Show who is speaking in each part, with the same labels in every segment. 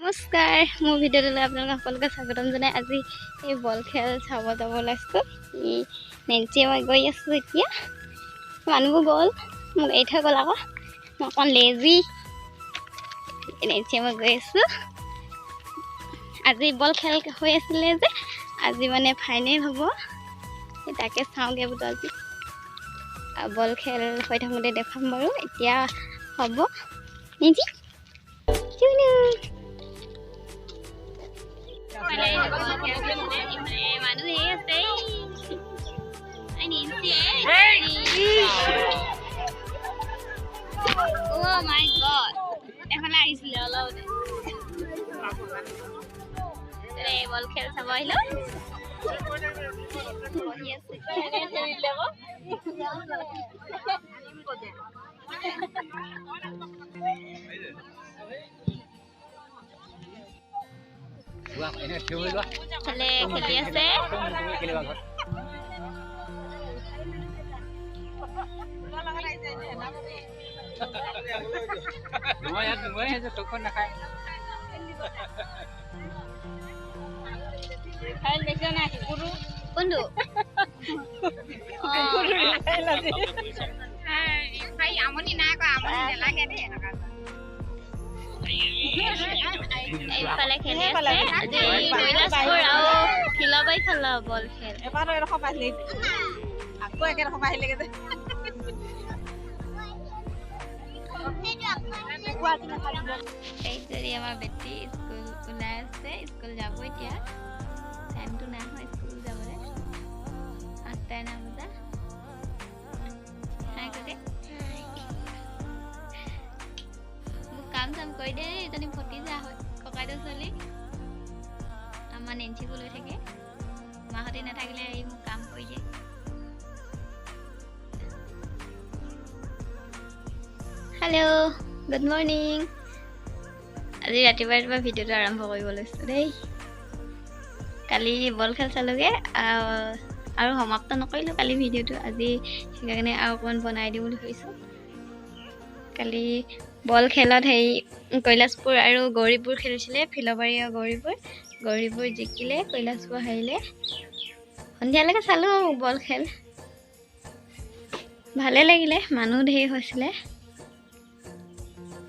Speaker 1: নমস্কাৰ মোৰ ভিডিঅ'টোলৈ আপোনালোক সকলোকে স্বাগতম জনাই আজি এই বল খেল চাব যাব ওলাইছোঁ নেঞ্চিয়ে মই গৈ আছোঁ এতিয়া মানুহবোৰ গ'ল মোক এৰি থৈ গ'ল আকৌ মই অকণ লেজি নেঞ্চিয়ে মই গৈ আছোঁ আজি বল খেল হৈ আছিলে যে আজি মানে ফাইনেল হ'ব তাকে চাওঁগৈ বোলো আজি বল খেল হৈ থাকোঁতে দেখাম বাৰু এতিয়া হ'ব নেঞ্চি Oh my god. এখন আহিছিল অলপতে বল খেল চাব আহিলো বহি আছে খেলি আছে কোনটো আমনি নাই কৰা আমনি নালাগে দেই এইফালে খেলি আছে আজি কৈলাশপুৰ আৰু ফিলবাৰী খেলা বল খেল এবাৰ এডোখৰ পাইছিলে আকৌ একেডোখৰ পাইছিলেগে যে এইটোৱে আমাৰ বেটি স্কুল ওলাই আছে স্কুল যাব এতিয়া টাইমটো নাই হয় স্কুল যাবলৈ 8:09 বজাত মোক কাম চাম কৰি দে এজনী ভতিজা হয় ককাইদেউ ছোৱালী আমাৰ নেঞ্চিকো লৈ থাকে মাহঁতে নাথাকিলে এই মোক কাম কৰি দিয়ে হেল্ল' গুড মৰ্ণিং আজি ৰাতিপুৱা ভিডিঅ'টো আৰম্ভ কৰিব লৈছোঁ দেই কালি বল খেল চালোঁগৈ আৰু সমাপ্ত নকৰিলোঁ কালি ভিডিঅ'টো আজি সেইকাৰণে আৰু অকণমান বনাই দিওঁ বুলি ভাবিছোঁ কালি বল খেলত কৈলাশপুৰ আৰু গৌৰীপুৰ খেলিছিলে ফিলবাৰী আৰু গৌৰীপুৰ জিকিলে কৈলাশপুৰ হাৰিলে সন্ধিয়ালৈকে চালোঁ বল খেল ভালে লাগিলে মানুহ ধেৰ হৈছিলে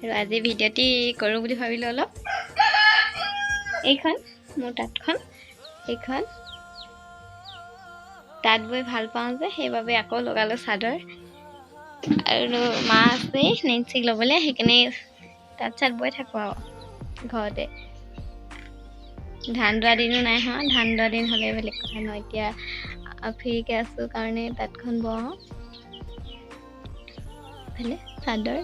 Speaker 1: আৰু আজি ভিডিঅ'টি কৰোঁ বুলি ভাবিলোঁ অলপ এইখন মোৰ তাঁতখন এইখন তাঁত বৈ ভাল পাওঁ যে সেইবাবে আকৌ লগালোঁ চাদৰ আৰু মা আছে নেঞ্চিক ল'বলৈ সেইকাৰণে তাঁত চাত বৈ থাকোঁ আৰু ঘৰতে ধান দোৱা দিনো নাই হোৱা ধান দোৱা দিন হ'লে বেলেগ কথা নহয় এতিয়া ফ্ৰীকৈ আছোঁ কাৰণে তাঁতখন বওঁ ভালে চাদৰ